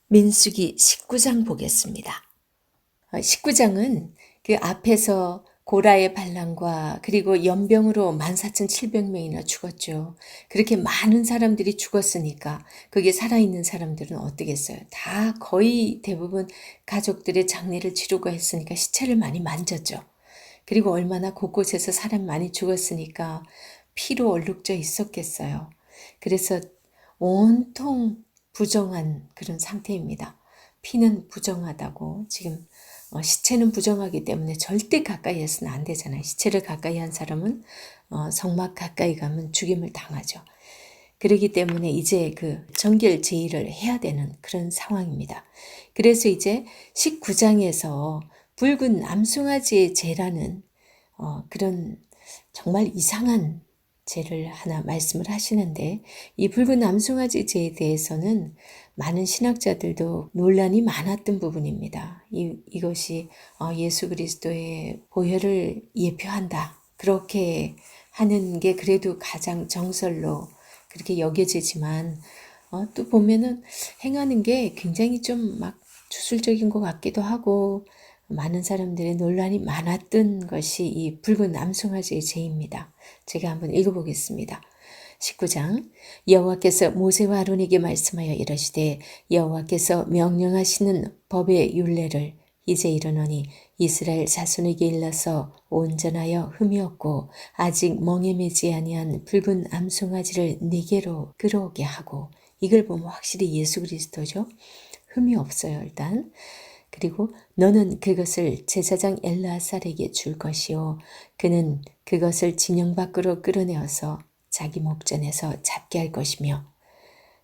민수기 19장 보겠습니다. 19장은 그 앞에서 고라의 반란과 그리고 연병으로 14,700명이나 죽었죠. 그렇게 많은 사람들이 죽었으니까 그게 살아있는 사람들은 어떻겠어요? 다 거의 대부분 가족들의 장례를 치르고 했으니까 시체를 많이 만졌죠. 그리고 얼마나 곳곳에서 사람 많이 죽었으니까 피로 얼룩져 있었겠어요. 그래서 온통 부정한 그런 상태입니다. 피는 부정하다고 지금 시체는 부정하기 때문에 절대 가까이 해서는 안 되잖아요. 시체를 가까이 한 사람은 성막 가까이 가면 죽임을 당하죠. 그렇기 때문에 이제 그 정결 제의를 해야 되는 그런 상황입니다. 그래서 이제 19장에서 붉은 암송아지의 제라는 그런 정말 이상한 제를 하나 말씀을 하시는데, 이 붉은 암송아지 제에 대해서는 많은 신학자들도 논란이 많았던 부분입니다. 이것이 예수 그리스도의 보혈을 예표한다, 그렇게 하는 게 그래도 가장 정설로 그렇게 여겨지지만 또 보면은 행하는 게 굉장히 좀 막 주술적인 것 같기도 하고, 많은 사람들의 논란이 많았던 것이 이 붉은 암송아지의 제입니다. 제가 한번 읽어보겠습니다. 19장. 여호와께서 모세와 아론에게 말씀하여 이르시되 여호와께서 명령하시는 법의 율례를 이제 이르노니 이스라엘 자손에게 일러서 온전하여 흠이 없고 아직 멍에 매지 아니한 붉은 암송아지를 네게로 끌어오게 하고, 이걸 보면 확실히 예수 그리스도죠. 흠이 없어요, 일단. 그리고 너는 그것을 제사장 엘르아살에게 줄 것이요 그는 그것을 진영 밖으로 끌어내어서 자기 목전에서 잡게 할 것이며,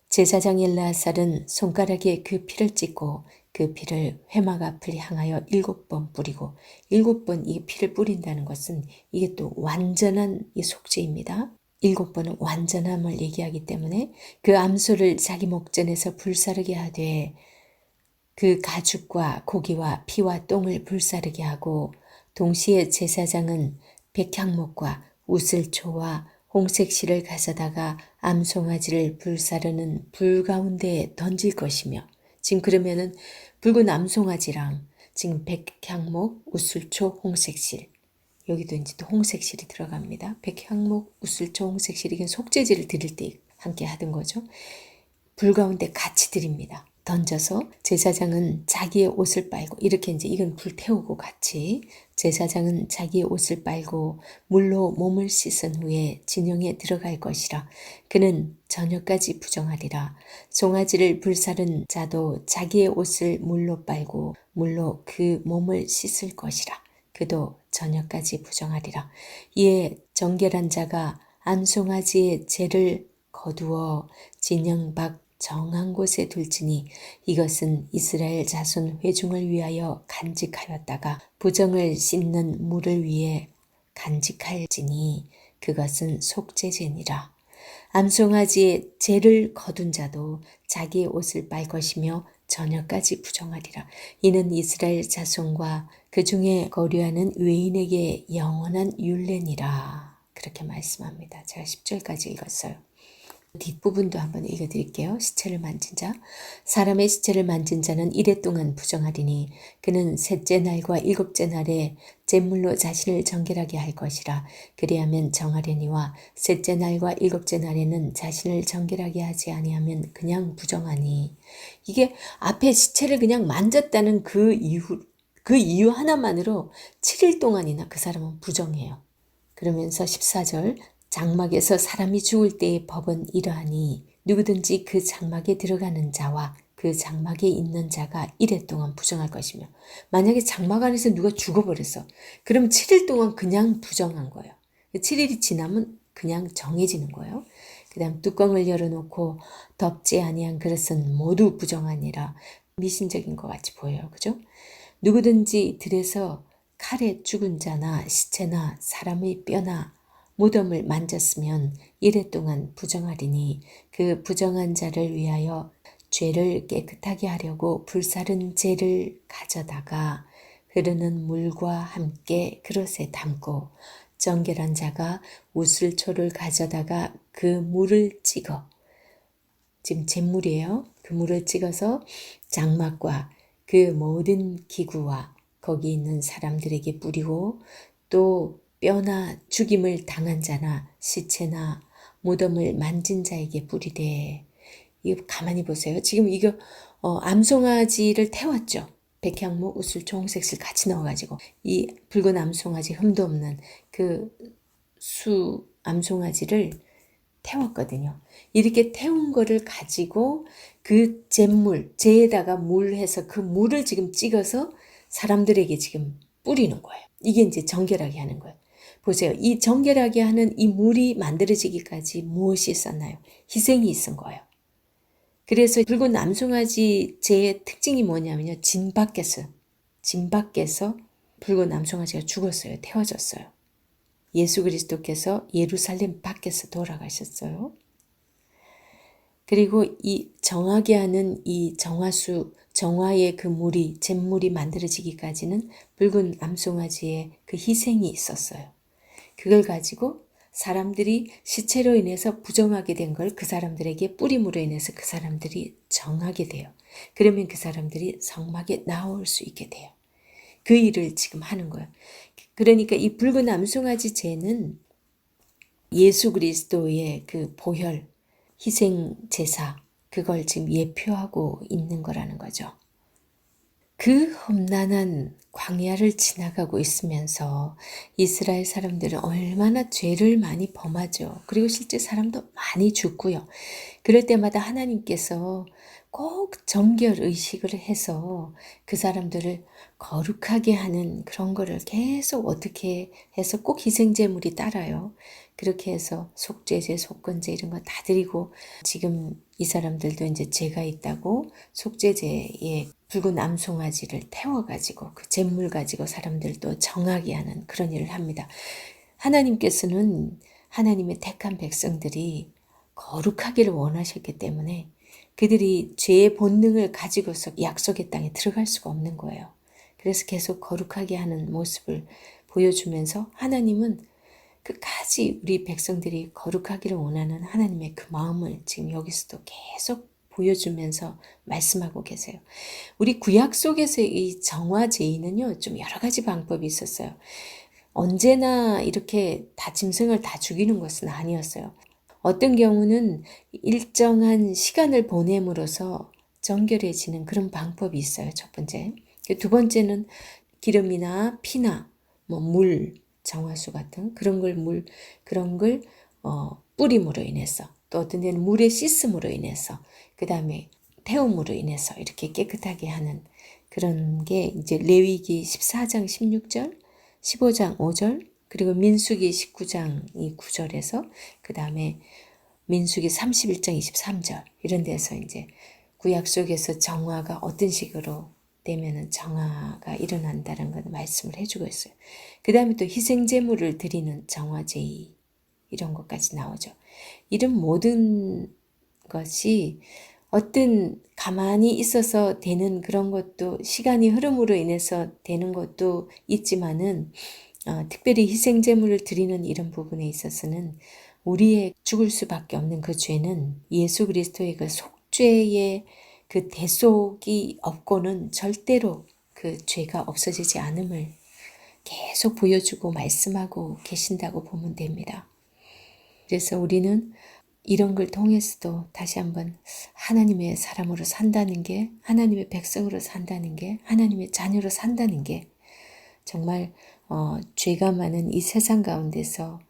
제사장 엘르아살은 손가락에 그 피를 찍고 그 피를 회막 앞을 향하여 7번 뿌리고, 7번 이 피를 뿌린다는 것은 이게 또 완전한 이 속죄입니다. 7번은 완전함을 얘기하기 때문에 그 암소를 자기 목전에서 불사르게 하되 그 가죽과 고기와 피와 똥을 불사르게 하고, 동시에 제사장은 백향목과 우슬초와 홍색 실을 가져다가 암송아지를 불사르는 불 가운데에 던질 것이며, 지금 그러면은 붉은 암송아지랑 지금 백향목, 우슬초, 홍색실, 여기도 이제 또 홍색실이 들어갑니다. 백향목, 우슬초, 홍색실, 이건 속죄제를 드릴 때 함께 하던 거죠. 불 가운데 같이 드립니다. 던져서 제사장은 자기의 옷을 빨고, 이렇게 이제 이건 불 태우고 같이 제사장은 자기의 옷을 빨고 물로 몸을 씻은 후에 진영에 들어갈 것이라. 그는 저녁까지 부정하리라. 송아지를 불사른 자도 자기의 옷을 물로 빨고 물로 그 몸을 씻을 것이라. 그도 저녁까지 부정하리라. 이에 정결한 자가 암송아지의 죄를 거두어 진영 밖 정한 곳에 둘지니 이것은 이스라엘 자손 회중을 위하여 간직하였다가 부정을 씻는 물을 위해 간직할지니 그것은 속죄제니라. 암송아지의 죄를 거둔 자도 자기의 옷을 빨 것이며 저녁까지 부정하리라. 이는 이스라엘 자손과 그 중에 거류하는 외인에게 영원한 율례니라. 그렇게 말씀합니다. 제가 10절까지 읽었어요. 뒷부분도 한번 읽어드릴게요. 시체를 만진 자. 사람의 시체를 만진 자는 이래 동안 부정하리니 그는 셋째 날과 일곱째 날에 제물로 자신을 정결하게 할 것이라. 그리하면 정하려니와 셋째 날과 일곱째 날에는 자신을 정결하게 하지 아니하면 그냥 부정하니. 이게 앞에 시체를 그냥 만졌다는 그 이유 하나만으로 7일 동안이나 그 사람은 부정해요. 그러면서 14절. 장막에서 사람이 죽을 때의 법은 이러하니 누구든지 그 장막에 들어가는 자와 그 장막에 있는 자가 이래 동안 부정할 것이며, 만약에 장막 안에서 누가 죽어버렸어. 그럼 7일 동안 그냥 부정한 거예요. 7일이 지나면 그냥 정해지는 거예요. 그 다음 뚜껑을 열어놓고 덮지 아니한 그릇은 모두 부정하니라. 미신적인 것 같이 보여요. 그죠? 누구든지 들에서 칼에 죽은 자나 시체나 사람의 뼈나 무덤을 만졌으면 이래 동안 부정하리니 그 부정한 자를 위하여 죄를 깨끗하게 하려고 불사른 재를 가져다가 흐르는 물과 함께 그릇에 담고 정결한 자가 우슬초를 가져다가 그 물을 찍어, 지금 잿물이에요. 그 물을 찍어서 장막과 그 모든 기구와 거기 있는 사람들에게 뿌리고 또 뼈나 죽임을 당한 자나 시체나 무덤을 만진 자에게 뿌리되. 이거 가만히 보세요. 지금 이거 암송아지를 태웠죠. 백향목, 우슬초, 홍색실 같이 넣어가지고 이 붉은 암송아지 흠도 없는 그 수 암송아지를 태웠거든요. 이렇게 태운 거를 가지고 그 잿물, 재에다가 물 해서 그 물을 지금 찍어서 사람들에게 지금 뿌리는 거예요. 이게 이제 정결하게 하는 거예요. 보세요. 이 정결하게 하는 이 물이 만들어지기까지 무엇이 있었나요? 희생이 있은 거예요. 그래서 붉은 암송아지 재의 특징이 뭐냐면요. 진 밖에서 붉은 암송아지가 죽었어요. 태워졌어요. 예수 그리스도께서 예루살렘 밖에서 돌아가셨어요. 그리고 이 정하게 하는 이 정화의 그 물이, 잿물이 만들어지기까지는 붉은 암송아지의 그 희생이 있었어요. 그걸 가지고 사람들이 시체로 인해서 부정하게 된 걸 그 사람들에게 뿌림으로 인해서 그 사람들이 정하게 돼요. 그러면 그 사람들이 성막에 나올 수 있게 돼요. 그 일을 지금 하는 거예요. 그러니까 이 붉은 암송아지 제는 예수 그리스도의 그 보혈, 희생 제사, 그걸 지금 예표하고 있는 거라는 거죠. 그 험난한 광야를 지나가고 있으면서 이스라엘 사람들은 얼마나 죄를 많이 범하죠. 그리고 실제 사람도 많이 죽고요. 그럴 때마다 하나님께서 꼭 정결 의식을 해서 그 사람들을 거룩하게 하는 그런 거를 계속 어떻게 해서 꼭 희생제물이 따라요. 그렇게 해서 속죄제, 속건제 이런 거 다 드리고 지금 이 사람들도 이제 죄가 있다고 속죄제에 붉은 암송아지를 태워가지고 그 잿물 가지고 사람들도 정하게 하는 그런 일을 합니다. 하나님께서는 하나님의 택한 백성들이 거룩하기를 원하셨기 때문에 그들이 죄의 본능을 가지고서 약속의 땅에 들어갈 수가 없는 거예요. 그래서 계속 거룩하게 하는 모습을 보여주면서 하나님은 끝까지 우리 백성들이 거룩하기를 원하는 하나님의 그 마음을 지금 여기서도 계속 보여주면서 말씀하고 계세요. 우리 구약 속에서 이 정화제의는요, 좀 여러 가지 방법이 있었어요. 언제나 이렇게 다 짐승을 다 죽이는 것은 아니었어요. 어떤 경우는 일정한 시간을 보냄으로써 정결해지는 그런 방법이 있어요. 첫 번째. 두 번째는 기름이나 피나 물, 정화수 같은 그런 걸 뿌림으로 인해서 또 어떤 데는 물에 씻음으로 인해서 그 다음에 태움으로 인해서 이렇게 깨끗하게 하는 그런 게 이제 레위기 14장 16절, 15장 5절, 그리고 민수기 19장 9절에서 그 다음에 민수기 31장 23절 이런 데서 이제 구약 속에서 정화가 어떤 식으로 되면은 정화가 일어난다는 걸 말씀을 해주고 있어요. 그 다음에 또 희생제물을 드리는 정화제의 이런 것까지 나오죠. 이런 모든 것이 어떤 가만히 있어서 되는 그런 것도 시간이 흐름으로 인해서 되는 것도 있지만은 특별히 희생제물을 드리는 이런 부분에 있어서는 우리의 죽을 수밖에 없는 그 죄는 예수 그리스도의 그 속죄의 그 대속이 없고는 절대로 그 죄가 없어지지 않음을 계속 보여주고 말씀하고 계신다고 보면 됩니다. 그래서 우리는 이런 걸 통해서도 다시 한번 하나님의 사람으로 산다는 게, 하나님의 백성으로 산다는 게, 하나님의 자녀로 산다는 게 정말 죄가 많은 이 세상 가운데서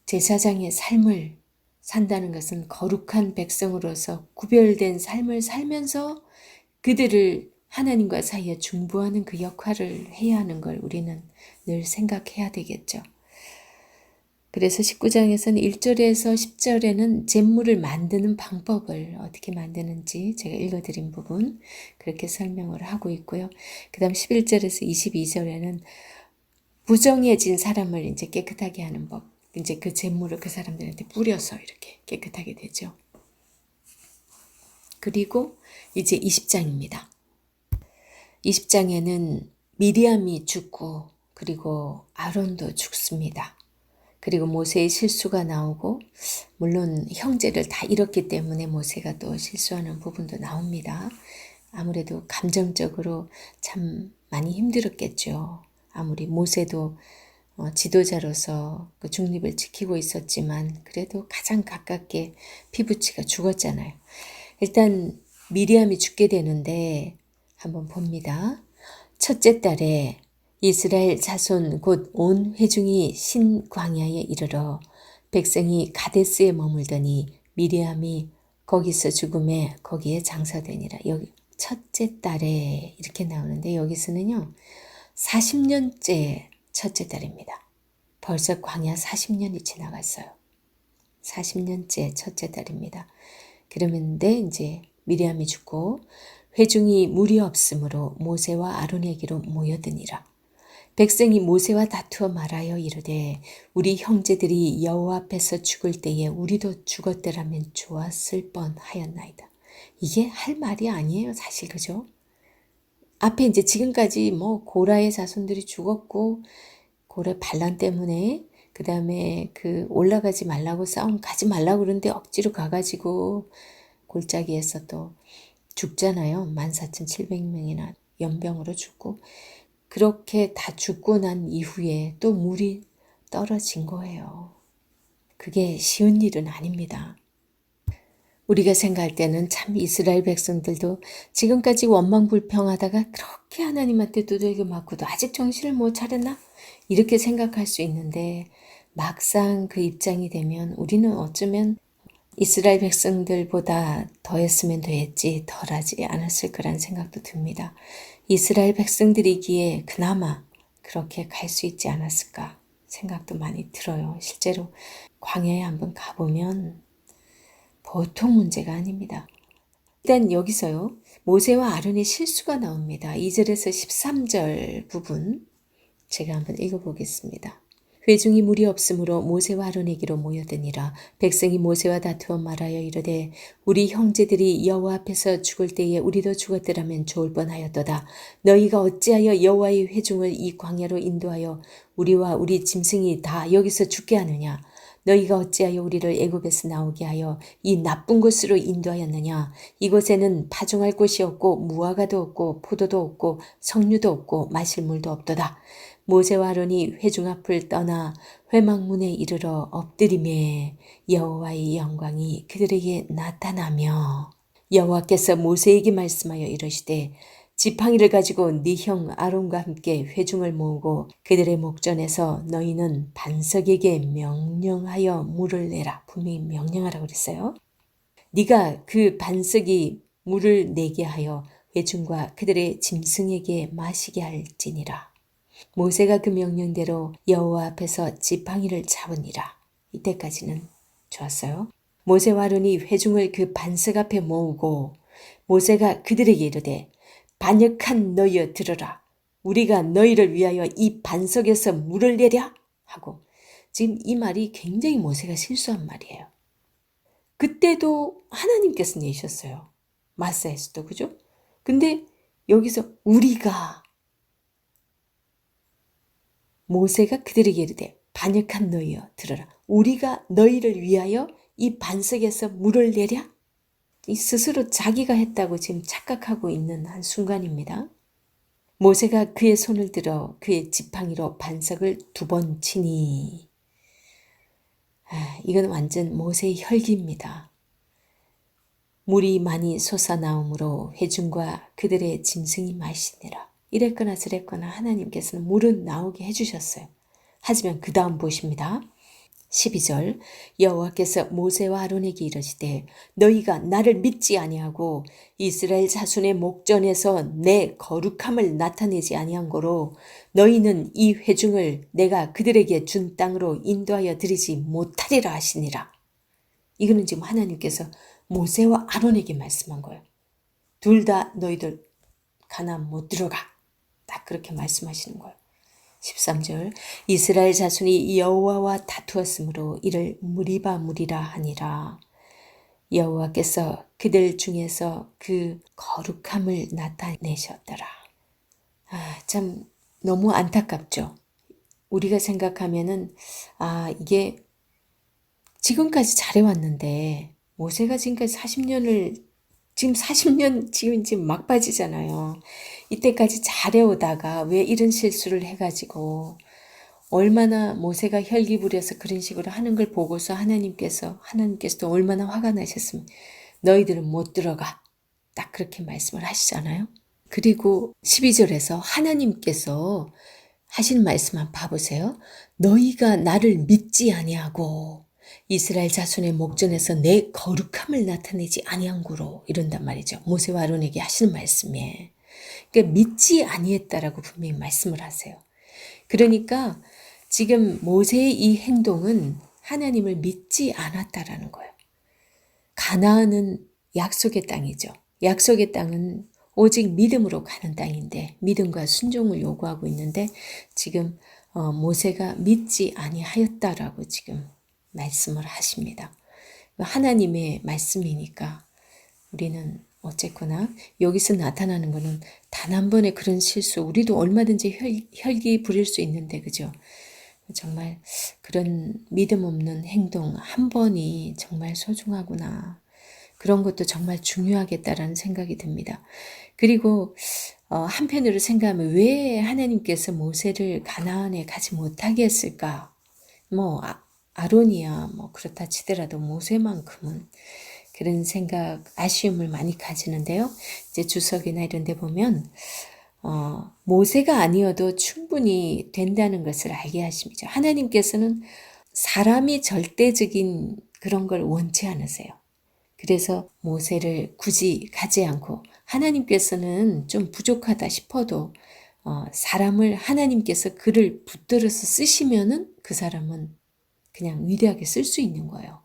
제사장의 삶을 산다는 것은 거룩한 백성으로서 구별된 삶을 살면서 그들을 하나님과 사이에 중보하는 그 역할을 해야 하는 걸 우리는 늘 생각해야 되겠죠. 그래서 19장에서는 1절에서 10절에는 잿물을 만드는 방법을 어떻게 만드는지 제가 읽어드린 부분 그렇게 설명을 하고 있고요. 그 다음 11절에서 22절에는 부정해진 사람을 이제 깨끗하게 하는 법, 이제 그 잿물을 그 사람들한테 뿌려서 이렇게 깨끗하게 되죠. 그리고 이제 20장입니다. 20장에는 미리암이 죽고 그리고 아론도 죽습니다. 그리고 모세의 실수가 나오고 물론 형제를 다 잃었기 때문에 모세가 또 실수하는 부분도 나옵니다. 아무래도 감정적으로 참 많이 힘들었겠죠. 아무리 모세도 지도자로서 그 중립을 지키고 있었지만 그래도 가장 가깝게 피부치가 죽었잖아요. 일단 미리암이 죽게 되는데 한번 봅니다. 첫째 달에 이스라엘 자손 곧 온 회중이 신광야에 이르러 백성이 가데스에 머물더니 미리암이 거기서 죽음에 거기에 장사되니라. 여기 첫째 달에 이렇게 나오는데 여기서는요 40년째 첫째 달입니다. 벌써 광야 40년이 지나갔어요. 40년째 첫째 달입니다. 그러는데 이제 미리암이 죽고 회중이 무리 없으므로 모세와 아론에게로 모여드니라. 백성이 모세와 다투어 말하여 이르되 우리 형제들이 여호와 앞에서 죽을 때에 우리도 죽었더라면 좋았을 뻔하였나이다. 이게 할 말이 아니에요, 사실. 그죠? 앞에 이제 지금까지 뭐 고라의 자손들이 죽었고 고래 반란 때문에 그 다음에 그 올라가지 말라고 싸움 가지 말라고 그러는데 억지로 가가지고 골짜기에서 또 죽잖아요. 14,700명이나 연병으로 죽고 그렇게 다 죽고 난 이후에 또 물이 떨어진 거예요. 그게 쉬운 일은 아닙니다. 우리가 생각할 때는 참 이스라엘 백성들도 지금까지 원망불평하다가 그렇게 하나님한테 두들겨 맞고도 아직 정신을 못 차렸나? 이렇게 생각할 수 있는데 막상 그 입장이 되면 우리는 어쩌면 이스라엘 백성들보다 더 했으면 됐지 덜하지 않았을 거란 생각도 듭니다. 이스라엘 백성들이기에 그나마 그렇게 갈 수 있지 않았을까 생각도 많이 들어요. 실제로 광야에 한번 가보면 보통 문제가 아닙니다. 일단 여기서요. 모세와 아론의 실수가 나옵니다. 2절에서 13절 부분 제가 한번 읽어보겠습니다. 회중이 무리 없으므로 모세와 아론에게로 모여드니라. 백성이 모세와 다투어 말하여 이르되 우리 형제들이 여호와 앞에서 죽을 때에 우리도 죽었더라면 좋을 뻔하였도다. 너희가 어찌하여 여호와의 회중을 이 광야로 인도하여 우리와 우리 짐승이 다 여기서 죽게 하느냐. 너희가 어찌하여 우리를 애굽에서 나오게 하여 이 나쁜 곳으로 인도하였느냐. 이곳에는 파종할 곳이 없고 무화과도 없고 포도도 없고 석류도 없고 마실 물도 없도다. 모세와 아론이 회중 앞을 떠나 회막문에 이르러 엎드리매 여호와의 영광이 그들에게 나타나며 여호와께서 모세에게 말씀하여 이르시되 지팡이를 가지고 네 형 아론과 함께 회중을 모으고 그들의 목전에서 너희는 반석에게 명령하여 물을 내라. 분명히 명령하라고 그랬어요. 네가 그 반석이 물을 내게 하여 회중과 그들의 짐승에게 마시게 할지니라. 모세가 그 명령대로 여호와 앞에서 지팡이를 잡으니라. 이때까지는 좋았어요. 모세와 아론이 회중을 그 반석 앞에 모으고 모세가 그들에게 이르되 반역한 너희여 들으라. 우리가 너희를 위하여 이 반석에서 물을 내랴 하고 지금 이 말이 굉장히 모세가 실수한 말이에요. 그때도 하나님께서 내셨어요. 마사에서도 그죠? 근데 여기서 우리가 모세가 그들에게 이르되 반역한 너희여 들으라. 우리가 너희를 위하여 이 반석에서 물을 내랴? 이 스스로 자기가 했다고 지금 착각하고 있는 한 순간입니다. 모세가 그의 손을 들어 그의 지팡이로 반석을 2번 치니 이건 완전 모세의 혈기입니다. 물이 많이 솟아나오므로 회중과 그들의 짐승이 마시니라. 이랬거나 저랬거나 하나님께서는 물은 나오게 해주셨어요. 하지만 그 다음 보십니다. 12절 여호와께서 모세와 아론에게 이르시되 너희가 나를 믿지 아니하고 이스라엘 자손의 목전에서 내 거룩함을 나타내지 아니한 고로 너희는 이 회중을 내가 그들에게 준 땅으로 인도하여 드리지 못하리라 하시니라. 이거는 지금 하나님께서 모세와 아론에게 말씀한 거예요. 둘 다 너희들 가나안 못 들어가. 딱 그렇게 말씀하시는 거예요. 13절 이스라엘 자손이 여호와와 다투었으므로 이를 무리바 무리라 하니라. 여호와께서 그들 중에서 그 거룩함을 나타내셨더라. 참 너무 안타깝죠. 우리가 생각하면은 이게 지금까지 잘해왔는데 모세가 지금까지 40년 지금 막바지잖아요. 이때까지 잘해오다가 왜 이런 실수를 해가지고 얼마나 모세가 혈기 부려서 그런 식으로 하는 걸 보고서 하나님께서도 얼마나 화가 나셨으면 너희들은 못 들어가. 딱 그렇게 말씀을 하시잖아요. 그리고 12절에서 하나님께서 하신 말씀 한번 봐보세요. 너희가 나를 믿지 아니하고 이스라엘 자손의 목전에서 내 거룩함을 나타내지 아니한구로 이런단 말이죠. 모세와 아론에게 하시는 말씀이에요. 그러니까 믿지 아니했다라고 분명히 말씀을 하세요. 그러니까 지금 모세의 이 행동은 하나님을 믿지 않았다라는 거예요. 가나안은 약속의 땅이죠. 약속의 땅은 오직 믿음으로 가는 땅인데 믿음과 순종을 요구하고 있는데 지금 모세가 믿지 아니하였다라고 지금 말씀을 하십니다. 하나님의 말씀이니까 우리는 어쨌거나 여기서 나타나는 것은 단 한 번의 그런 실수, 우리도 얼마든지 혈기 부릴 수 있는데 그죠? 정말 그런 믿음 없는 행동 한 번이 정말 소중하구나. 그런 것도 정말 중요하겠다라는 생각이 듭니다. 그리고 한편으로 생각하면 왜 하나님께서 모세를 가나안에 가지 못하게 했을까? 아론이야 그렇다 치더라도 모세만큼은 그런 생각, 아쉬움을 많이 가지는데요. 이제 주석이나 이런 데 보면 모세가 아니어도 충분히 된다는 것을 알게 하십니다. 하나님께서는 사람이 절대적인 그런 걸 원치 않으세요. 그래서 모세를 굳이 가지 않고 하나님께서는 좀 부족하다 싶어도 사람을 하나님께서 그를 붙들어서 쓰시면은 그 사람은 그냥 위대하게 쓸 수 있는 거예요.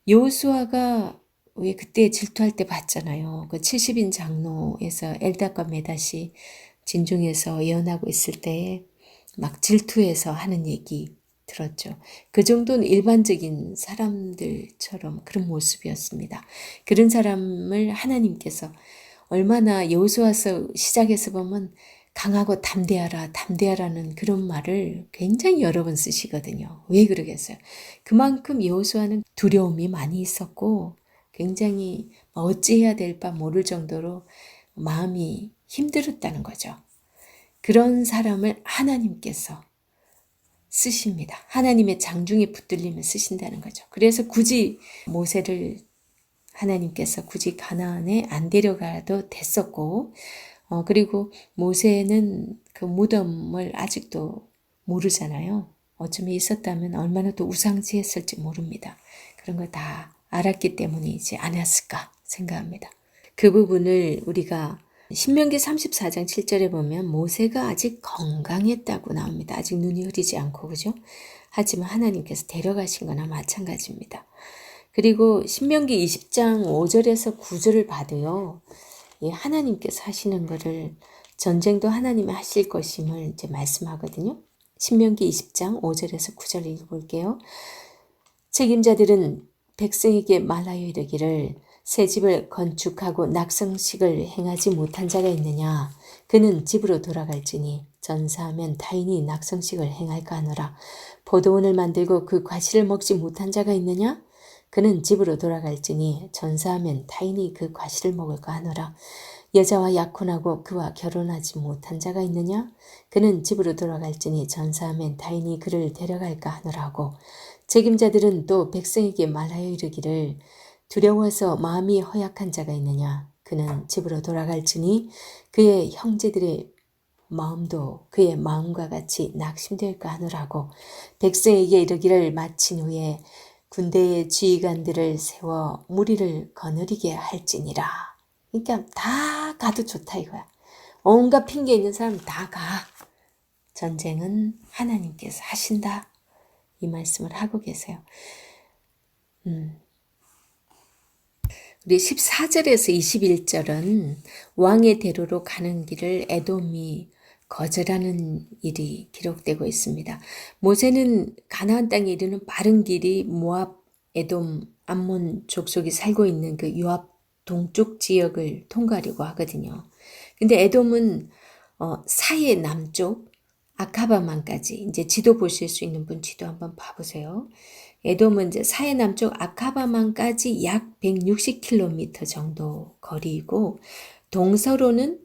여호수아가 왜 그때 질투할 때 봤잖아요. 그 70인 장로에서 엘닷과 메닷이 진중에서 예언하고 있을 때 막 질투해서 하는 얘기 들었죠. 그 정도는 일반적인 사람들처럼 그런 모습이었습니다. 그런 사람을 하나님께서 얼마나 여호수아서 시작해서 보면 강하고 담대하라는 그런 말을 굉장히 여러 번 쓰시거든요. 왜 그러겠어요? 그만큼 여호수아는 두려움이 많이 있었고 굉장히 어찌해야 될 바 모를 정도로 마음이 힘들었다는 거죠. 그런 사람을 하나님께서 쓰십니다. 하나님의 장중에 붙들리면 쓰신다는 거죠. 그래서 굳이 모세를 하나님께서 굳이 가나안에 안 데려가도 됐었고 그리고 모세는 그 무덤을 아직도 모르잖아요. 어쩌면 있었다면 얼마나 또 우상시했을지 모릅니다. 그런 걸 다 알았기 때문이지 않았을까 생각합니다. 그 부분을 우리가 신명기 34장 7절에 보면 모세가 아직 건강했다고 나옵니다. 아직 눈이 흐리지 않고 그죠? 하지만 하나님께서 데려가신 거나 마찬가지입니다. 그리고 신명기 20장 5절에서 9절을 봐도요. 하나님께서 하시는 거를 전쟁도 하나님이 하실 것임을 이제 말씀하거든요. 신명기 20장 5절에서 9절 읽어볼게요. 책임자들은 백성에게 말하여 이르기를 새 집을 건축하고 낙성식을 행하지 못한 자가 있느냐? 그는 집으로 돌아갈지니 전사하면 타인이 낙성식을 행할까 하노라. 포도원을 만들고 그 과실을 먹지 못한 자가 있느냐? 그는 집으로 돌아갈지니 전사하면 타인이 그 과실을 먹을까 하노라. 여자와 약혼하고 그와 결혼하지 못한 자가 있느냐? 그는 집으로 돌아갈지니 전사하면 타인이 그를 데려갈까 하노라고. 책임자들은 또 백성에게 말하여 이르기를 두려워서 마음이 허약한 자가 있느냐? 그는 집으로 돌아갈지니 그의 형제들의 마음도 그의 마음과 같이 낙심될까 하노라고. 백성에게 이르기를 마친 후에 군대의 지휘관들을 세워 무리를 거느리게 할지니라. 그러니까 다 가도 좋다 이거야. 온갖 핑계 있는 사람 다 가. 전쟁은 하나님께서 하신다. 이 말씀을 하고 계세요. 우리 14절에서 21절은 왕의 대로로 가는 길을 에돔이 거절하는 일이 기록되고 있습니다. 모세는 가나안 땅에 이르는 빠른 길이 모압, 에돔 암몬 족속이 살고 있는 그 요압 동쪽 지역을 통과하려고 하거든요. 근데 에돔은 사해 남쪽 아카바만까지 이제 지도 보실 수 있는 분 지도 한번 봐보세요. 에돔은 이제 사해 남쪽 아카바만까지 약 160km 정도 거리이고 동서로는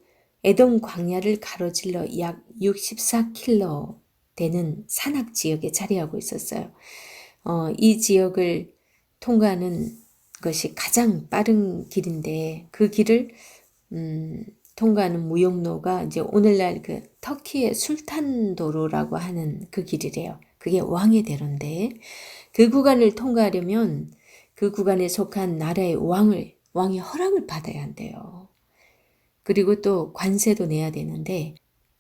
에돔 광야를 가로질러 약 64km 되는 산악 지역에 자리하고 있었어요. 이 지역을 통과하는 것이 가장 빠른 길인데 그 길을 통과하는 무역로가 이제 오늘날 그 터키의 술탄도로라고 하는 그 길이래요. 그게 왕의 대로인데 그 구간을 통과하려면 그 구간에 속한 나라의 왕이 허락을 받아야 한대요. 그리고 또 관세도 내야 되는데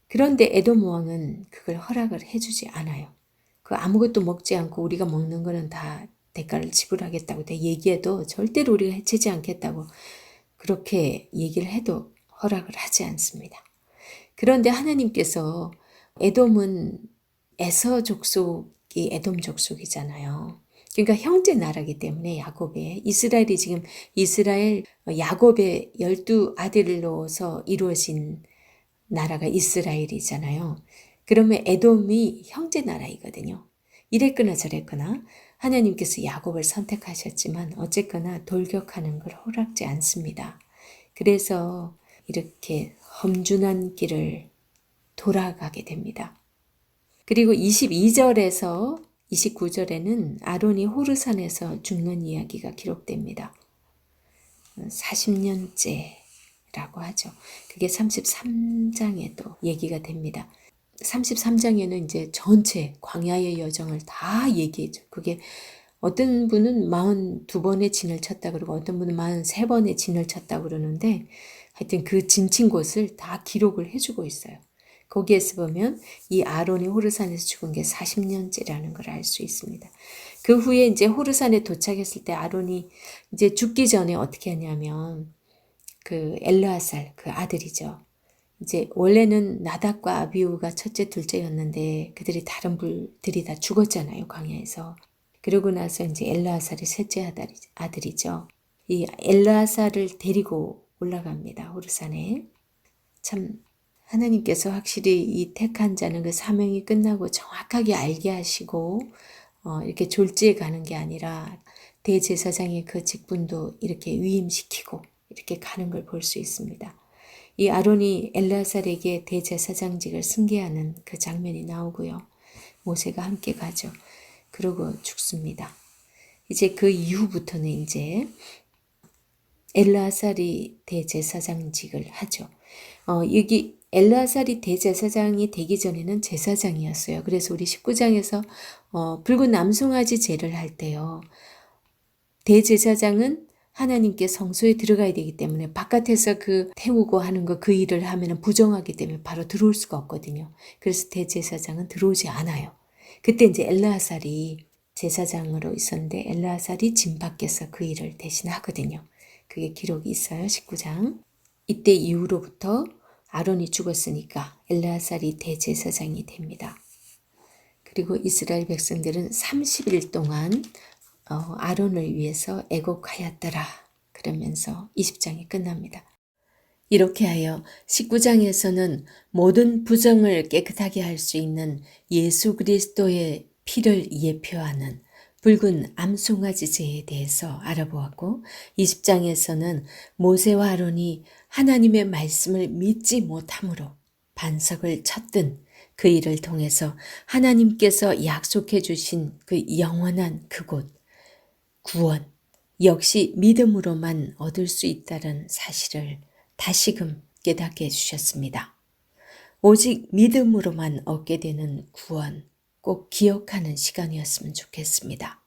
그런데 에돔 왕은 그걸 허락을 해주지 않아요. 그 아무것도 먹지 않고 우리가 먹는 거는 다 대가를 지불하겠다고 얘기해도 절대로 우리가 해치지 않겠다고 그렇게 얘기를 해도 허락을 하지 않습니다. 그런데 하나님께서 에돔은 에서 족속이 에돔 족속이잖아요. 그러니까 형제 나라이기 때문에 야곱의 이스라엘이 지금 이스라엘 야곱의 12아들로서 이루어진 나라가 이스라엘이잖아요. 그러면 에돔이 형제 나라이거든요. 이랬거나 저랬거나 하나님께서 야곱을 선택하셨지만 어쨌거나 돌격하는 걸 허락지 않습니다. 그래서 이렇게 험준한 길을 돌아가게 됩니다. 그리고 22절에서 29절에는 아론이 호르산에서 죽는 이야기가 기록됩니다. 40년째라고 하죠. 그게 33장에도 얘기가 됩니다. 33장에는 이제 전체 광야의 여정을 다 얘기해줘. 그게 어떤 분은 42번의 진을 쳤다 그러고 어떤 분은 43번의 진을 쳤다 그러는데 하여튼 그 진친 곳을 다 기록을 해주고 있어요. 거기에서 보면 이 아론이 호르산에서 죽은 게 40년째라는 걸 알 수 있습니다. 그 후에 이제 호르산에 도착했을 때 아론이 이제 죽기 전에 어떻게 하냐면 그 엘르아살 그 아들이죠. 이제 원래는 나답과 아비후가 첫째 둘째였는데 그들이 다른 불들이 다 죽었잖아요, 광야에서. 그러고 나서 이제 엘르아살이 셋째 아들이죠. 이 엘르아살을 데리고 올라갑니다, 호르산에. 참 하나님께서 확실히 이 택한 자는 그 사명이 끝나고 정확하게 알게 하시고 이렇게 졸지에 가는 게 아니라 대제사장의 그 직분도 이렇게 위임시키고 이렇게 가는 걸 볼 수 있습니다. 이 아론이 엘르아살에게 대제사장직을 승계하는 그 장면이 나오고요. 모세가 함께 가죠. 그러고 죽습니다. 이제 그 이후부터는 이제 엘르아살이 대제사장직을 하죠. 여기 엘르아살이 대제사장이 되기 전에는 제사장이었어요. 그래서 우리 19장에서 붉은 남송아지 제를 할 때요. 대제사장은 하나님께 성소에 들어가야 되기 때문에 바깥에서 그 태우고 하는 거 그 일을 하면 부정하기 때문에 바로 들어올 수가 없거든요. 그래서 대제사장은 들어오지 않아요. 그때 이제 엘르아살이 제사장으로 있었는데 엘르아살이 진 밖에서 그 일을 대신하거든요. 그게 기록이 있어요. 19장. 이때 이후로부터 아론이 죽었으니까 엘르아살이 대제사장이 됩니다. 그리고 이스라엘 백성들은 30일 동안 아론을 위해서 애곡하였더라. 그러면서 20장이 끝납니다. 이렇게 하여 19장에서는 모든 부정을 깨끗하게 할 수 있는 예수 그리스도의 피를 예표하는 붉은 암송아지제에 대해서 알아보았고 20장에서는 모세와 아론이 하나님의 말씀을 믿지 못함으로 반석을 쳤든 그 일을 통해서 하나님께서 약속해 주신 그 영원한 그곳 구원 역시 믿음으로만 얻을 수 있다는 사실을 다시금 깨닫게 해주셨습니다. 오직 믿음으로만 얻게 되는 구원 꼭 기억하는 시간이었으면 좋겠습니다.